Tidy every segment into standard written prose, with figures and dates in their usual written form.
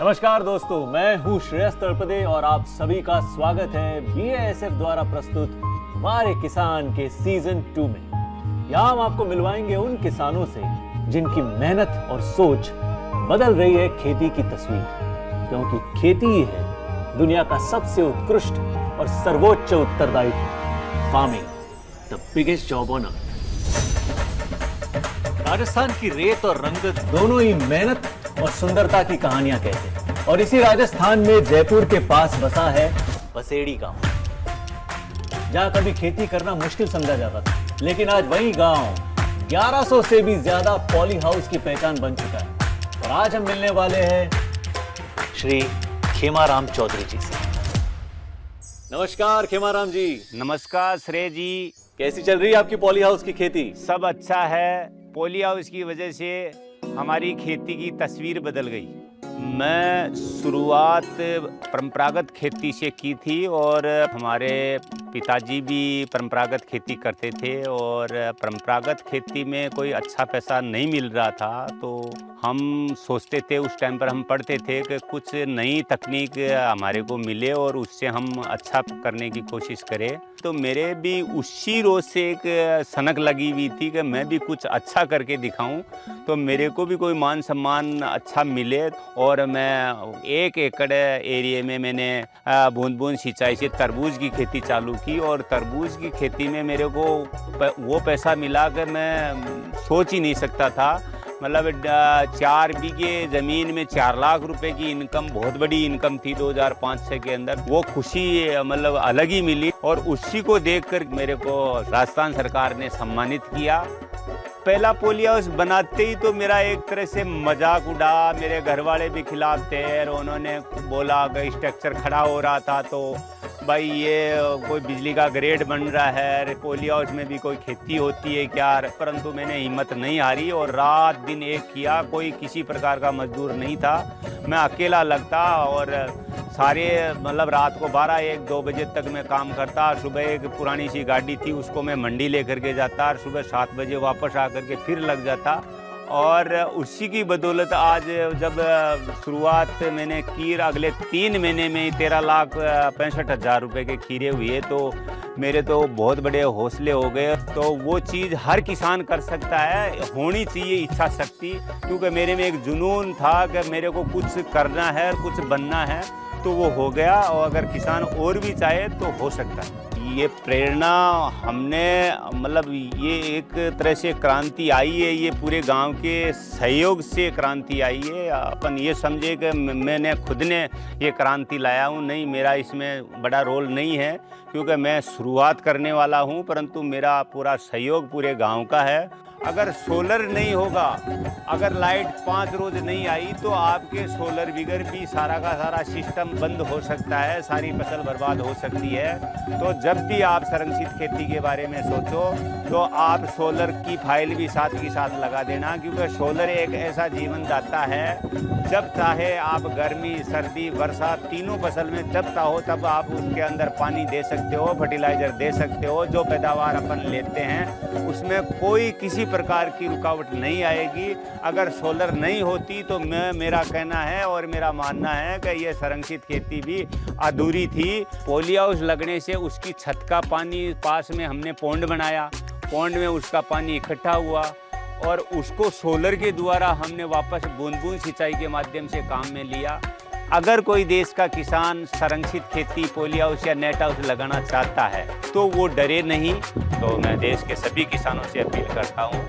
नमस्कार दोस्तों, मैं हूँ श्रेयस तळपदे और आप सभी का स्वागत है बीएएसएफ द्वारा प्रस्तुत हमारे किसान के सीजन 2 में। यहाँ हम आपको मिलवाएंगे उन किसानों से जिनकी मेहनत और सोच बदल रही है खेती की तस्वीर, क्योंकि खेती ही है दुनिया का सबसे उत्कृष्ट और सर्वोच्च उत्तरदायित्व। Farming, the biggest job on earth. Rajasthan की रेत और रंगत दोनों ही मेहनत और सुंदरता की कहानियां कहते हैं, और इसी राजस्थान में जयपुर के पास बसा है बसेड़ी गांव, जहां कभी खेती करना मुश्किल समझा जाता था, लेकिन आज वही गांव 1100 से भी ज्यादा पॉली हाउस की पहचान बन चुका है। और आज हम मिलने वाले हैं श्री खेमाराम चौधरी जी से। नमस्कार खेमाराम जी। नमस्कार श्रेय जी। कैसी चल रही है आपकी पॉली हाउस की खेती? सब अच्छा है। पॉली हाउस की वजह से हमारी खेती की तस्वीर बदल गई। मैं शुरुआत परंपरागत खेती से की थी और हमारे पिताजी भी परंपरागत खेती करते थे, और परंपरागत खेती में कोई अच्छा पैसा नहीं मिल रहा था, तो हम सोचते थे, उस टाइम पर हम पढ़ते थे कि कुछ नई तकनीक हमारे को मिले और उससे हम अच्छा करने की कोशिश करें। तो मेरे भी उसी रोज़ से एक सनक लगी हुई थी कि मैं भी कुछ अच्छा करके दिखाऊं, तो मेरे को भी कोई मान सम्मान अच्छा मिले। और मैं 1 एकड़ एरिया में मैंने बूंद बूंद सिंचाई से तरबूज की खेती चालू की, और तरबूज की खेती में मेरे को वो पैसा मिला कि मैं सोच ही नहीं सकता था। मतलब 4 बीघे ज़मीन में 4 लाख रुपए की इनकम बहुत बड़ी इनकम थी 2005-6 के अंदर। वो खुशी मतलब अलग ही मिली, और उसी को देखकर मेरे को राजस्थान सरकार ने सम्मानित किया। पहला पॉली हाउस बनाते ही तो मेरा एक तरह से मजाक उड़ा, मेरे घर वाले भी खिलाफ थे, और उन्होंने बोला कि स्ट्रक्चर खड़ा हो रहा था तो भाई ये कोई बिजली का ग्रेड बन रहा है, पॉली हाउस में भी कोई खेती होती है क्या। परंतु मैंने हिम्मत नहीं हारी और रात दिन एक किया। कोई किसी प्रकार का मजदूर नहीं था, मैं अकेला लगता, और सारे मतलब रात को 12-1-2 बजे तक मैं काम करता। सुबह एक पुरानी सी गाड़ी थी, उसको मैं मंडी लेकर के जाता, और सुबह 7 बजे वापस आकर के फिर लग जाता। और उसी की बदौलत आज जब शुरुआत मैंने की, अगले 3 महीने में 13,65,000 रुपये के खीरे हुए, तो मेरे तो बहुत बड़े हौसले हो गए। तो वो चीज़ हर किसान कर सकता है, होनी चाहिए इच्छा शक्ति, क्योंकि मेरे में एक जुनून था कि मेरे को कुछ करना है, कुछ बनना है, तो वो हो गया। और अगर किसान और भी चाहे तो हो सकता है। ये प्रेरणा हमने मतलब ये एक तरह से क्रांति आई है, ये पूरे गांव के सहयोग से क्रांति आई है। अपन ये समझे कि मैंने खुद ने ये क्रांति लाया हूँ, नहीं, मेरा इसमें बड़ा रोल नहीं है, क्योंकि मैं शुरुआत करने वाला हूँ, परंतु मेरा पूरा सहयोग पूरे गांव का है। अगर सोलर नहीं होगा, अगर लाइट 5 रोज नहीं आई, तो आपके सोलर बिगर भी सारा का सारा सिस्टम बंद हो सकता है, सारी फसल बर्बाद हो सकती है। तो जब भी आप संरक्षित खेती के बारे में सोचो तो आप सोलर की फाइल भी साथ ही साथ लगा देना, क्योंकि सोलर एक ऐसा जीवन दाता है, जब चाहे आप गर्मी सर्दी वर्षा तीनों फसल में जब चाहो तब आप उसके अंदर पानी दे सकते हो, फर्टिलाइजर दे सकते हो। जो पैदावार अपन लेते हैं उसमें कोई किसी प्रकार की रुकावट नहीं आएगी। अगर सोलर नहीं होती तो मेरा कहना है और मेरा मानना है कि ये संरक्षित खेती भी अधूरी थी। पॉली हाउस लगने से उसकी छत का पानी, पास में हमने पौंड बनाया, पौंड में उसका पानी इकट्ठा हुआ, और उसको सोलर के द्वारा हमने वापस बूंद बूंद सिंचाई के माध्यम से काम में लिया। अगर कोई देश का किसान संरक्षित खेती, पॉली हाउस या नेट हाउस लगाना चाहता है तो वो डरे नहीं। तो मैं देश के सभी किसानों से अपील करता हूँ,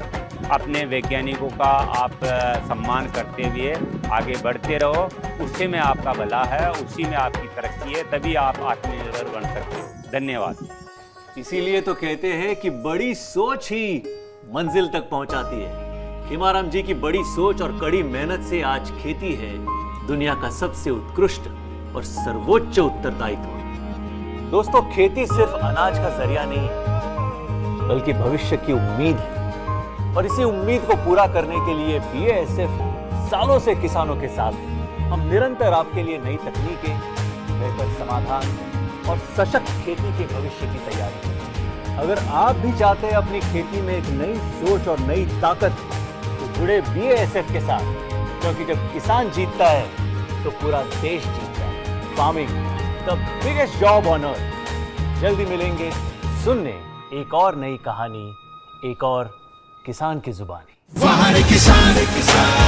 अपने वैज्ञानिकों का आप सम्मान करते हुए आगे बढ़ते रहो, उससे में आपका भला है, उसी में आपकी तरक्की है, तभी आप आत्मनिर्भर बन सकते हो। धन्यवाद। इसीलिए तो कहते हैं कि बड़ी सोच ही मंजिल तक पहुंचाती है। खेमाराम जी की बड़ी सोच और कड़ी मेहनत से आज खेती है दुनिया का सबसे उत्कृष्ट और सर्वोच्च उत्तरदायित्व। दोस्तों, खेती सिर्फ अनाज का जरिया नहीं है, बल्कि भविष्य की उम्मीद है, और इसी उम्मीद को पूरा करने के लिए बीएएसएफ सालों से किसानों के साथ है। हम निरंतर आपके लिए नई तकनीकें, बेहतर समाधान और सशक्त खेती के भविष्य की तैयारी करें। अगर आप भी चाहते हैं अपनी खेती में एक नई सोच और नई ताकत, तो जुड़े बीएएसएफ के साथ, क्योंकि जब किसान जीतता है तो पूरा देश जीत जाए। Farming the biggest job on earth. जल्दी मिलेंगे सुनने एक और नई कहानी, एक और किसान की जुबानी। वाह रे किसान किसान